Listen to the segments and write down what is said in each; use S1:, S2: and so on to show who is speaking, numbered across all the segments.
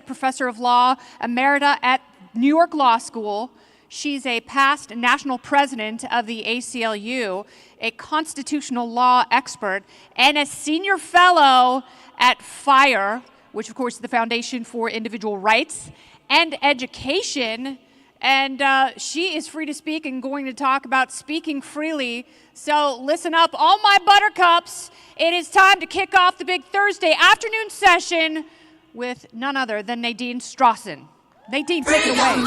S1: Professor of Law Emerita at New York Law School. She's a past national president of the ACLU, a constitutional law expert, and a senior fellow at FIRE, which of course is the Foundation for Individual Rights and Education. And she is free to speak and going to talk about speaking freely. So listen up, all my buttercups. It is time to kick off the big Thursday afternoon session with none other than Nadine Strossen. Nadine, take it away.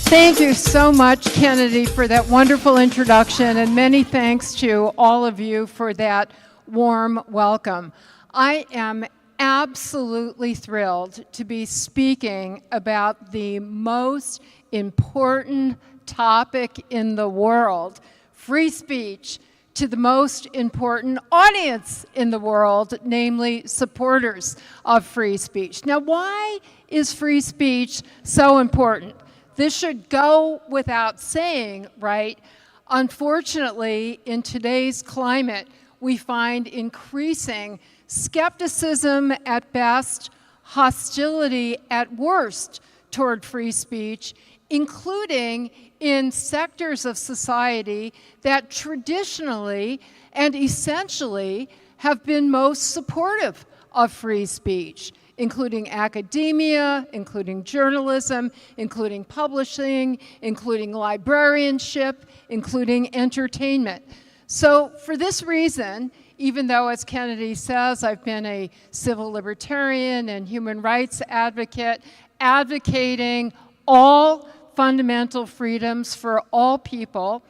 S2: Thank you so much, Kennedy, for that wonderful introduction, and many thanks to all of you for that warm welcome. I am absolutely thrilled to be speaking about the most important topic in the world, free speech, to the most important audience in the world, namely supporters of free speech. Now, why is free speech so important? This should go without saying, right? Unfortunately, in today's climate, we find increasing skepticism at best, hostility at worst toward free speech, including in sectors of society that traditionally and essentially have been most supportive of free speech, including academia, including journalism, including publishing, including librarianship, including entertainment. So for this reason, even though, as Kennedy says, I've been a civil libertarian and human rights advocate, advocating all fundamental freedoms for all people,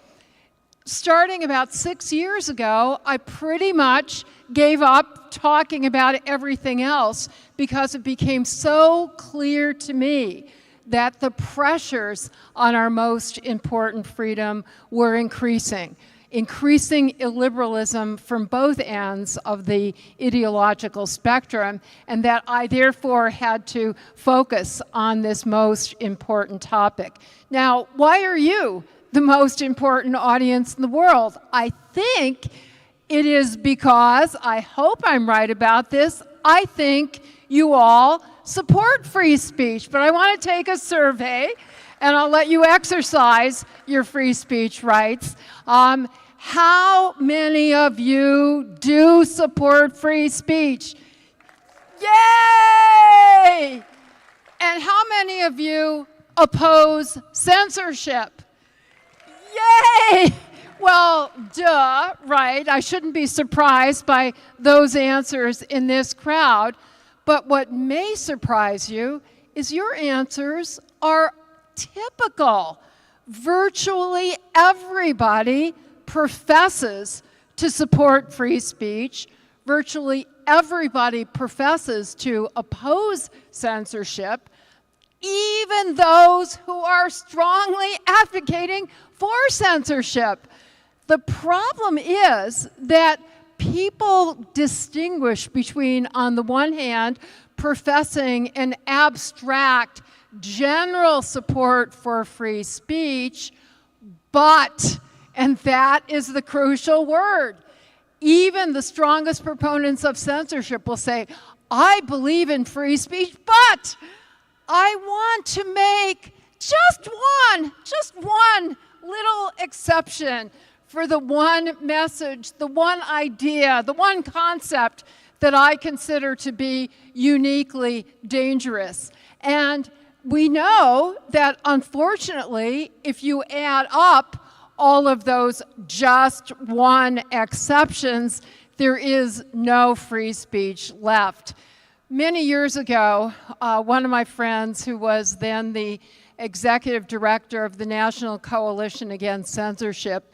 S2: starting about 6 years ago, I pretty much gave up talking about everything else because it became so clear to me that the pressures on our most important freedom were increasing illiberalism from both ends of the ideological spectrum, and that I therefore had to focus on this most important topic. Now, why are you the most important audience in the world? I think it is because, I hope I'm right about this, I think you all support free speech, but I want to take a survey, and I'll let you exercise your free speech rights. How many of you do support free speech? Yay! And how many of you oppose censorship? Yay! Well, duh, right? I shouldn't be surprised by those answers in this crowd. But what may surprise you is your answers are typical. Virtually everybody professes to support free speech. Virtually everybody professes to oppose censorship, even those who are strongly advocating for censorship. The problem is that people distinguish between, on the one hand, professing an abstract, general support for free speech, but, and that is the crucial word, even the strongest proponents of censorship will say, I believe in free speech, but I want to make just one little exception for the one message, the one idea, the one concept that I consider to be uniquely dangerous. And we know that, unfortunately, if you add up all of those just one exceptions, there is no free speech left. Many years ago, one of my friends, who was then the executive director of the National Coalition Against Censorship,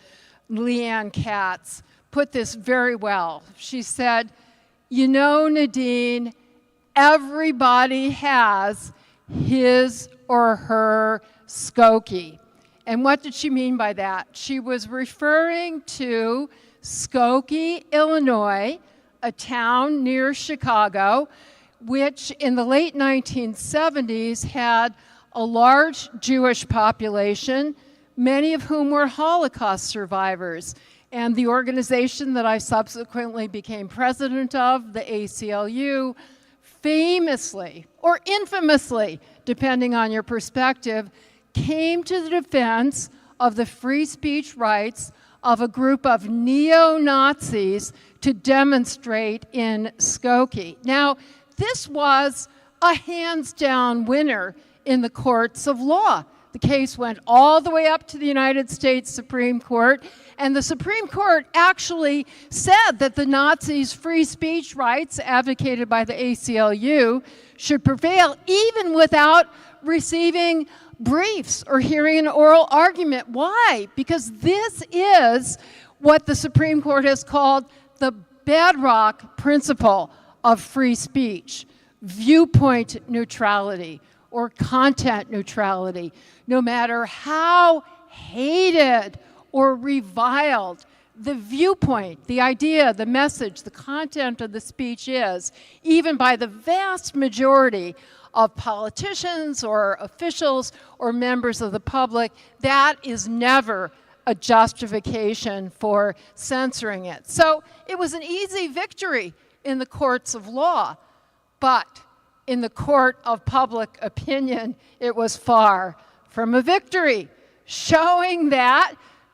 S2: Leanne Katz, put this very well. She said, you know, Nadine, everybody has his or her Skokie. And what did she mean by that? She was referring to Skokie, Illinois, a town near Chicago, which in the late 1970s had a large Jewish population, many of whom were Holocaust survivors. And the organization that I subsequently became president of, the ACLU, famously or infamously, depending on your perspective, came to the defense of the free speech rights of a group of neo-Nazis to demonstrate in Skokie. Now, this was a hands-down winner in the courts of law. The case went all the way up to the United States Supreme Court, and the Supreme Court actually said that the Nazis' free speech rights, advocated by the ACLU, should prevail even without receiving briefs or hearing an oral argument. Why? Because this is what the Supreme Court has called the bedrock principle of free speech: viewpoint neutrality or content neutrality. No matter how hated or reviled the viewpoint, the idea, the message, the content of the speech is, even by the vast majority of politicians or officials or members of the public, that is never a justification for censoring it. So it was an easy victory in the courts of law, but in the court of public opinion, it was far from a victory, showing that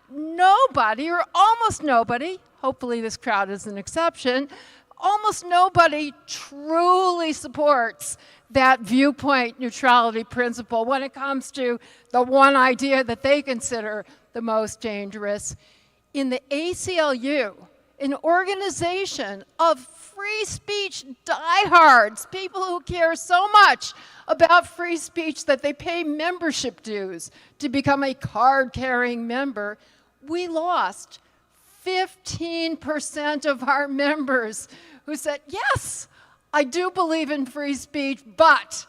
S2: nobody, or almost nobody, hopefully this crowd is an exception, almost nobody truly supports that viewpoint neutrality principle when it comes to the one idea that they consider the most dangerous. In the ACLU, an organization of free speech diehards, people who care so much about free speech that they pay membership dues to become a card-carrying member, we lost 15% of our members who said, yes, I do believe in free speech, but,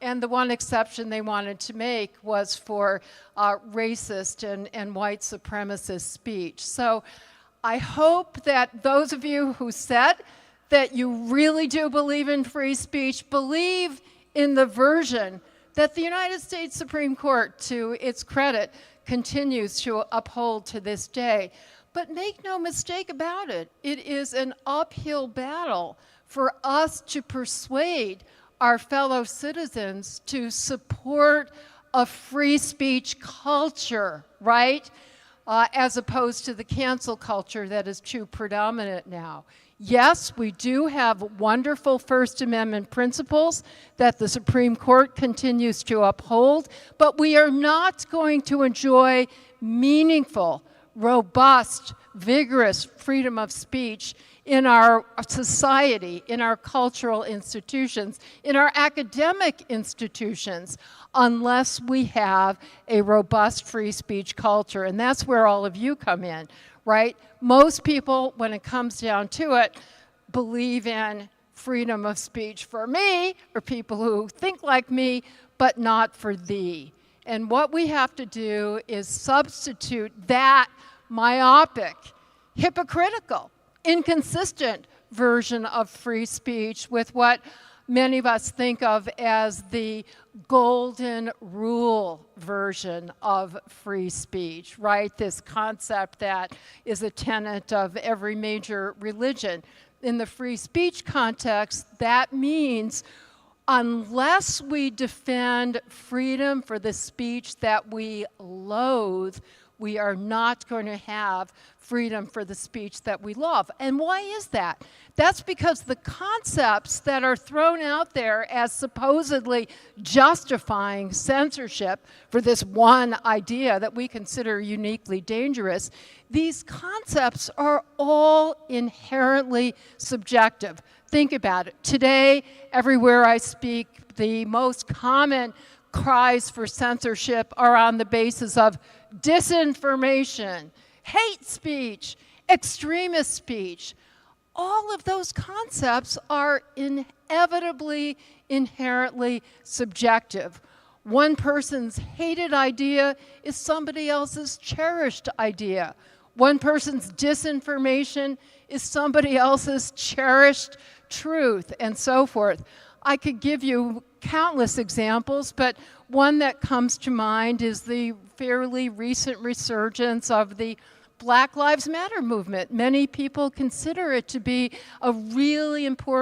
S2: and the one exception they wanted to make was for racist and white supremacist speech. So I hope that those of you who said that you really do believe in free speech believe in the version that the United States Supreme Court, to its credit, continues to uphold to this day. But make no mistake about it, it is an uphill battle for us to persuade our fellow citizens to support a free speech culture, right? As opposed to the cancel culture that is too predominant now. Yes, we do have wonderful First Amendment principles that the Supreme Court continues to uphold, but we are not going to enjoy meaningful, robust, vigorous freedom of speech in our society, in our cultural institutions, in our academic institutions, unless we have a robust free speech culture. And that's where all of you come in, right? Most people, when it comes down to it, believe in freedom of speech for me, or people who think like me, but not for thee. And what we have to do is substitute that myopic, hypocritical, inconsistent version of free speech with what many of us think of as the golden rule version of free speech, right? This concept that is a tenet of every major religion. In the free speech context, that means unless we defend freedom for the speech that we loathe, we are not going to have freedom for the speech that we love. And why is that? That's because the concepts that are thrown out there as supposedly justifying censorship for this one idea that we consider uniquely dangerous, these concepts are all inherently subjective. Think about it. Today, everywhere I speak, the most common cries for censorship are on the basis of disinformation, hate speech, extremist speech. All of those concepts are inevitably, inherently subjective. One person's hated idea is somebody else's cherished idea. One person's disinformation is somebody else's cherished truth, and so forth. I could give you countless examples, but one that comes to mind is the fairly recent resurgence of the Black Lives Matter movement. Many people consider it to be a really important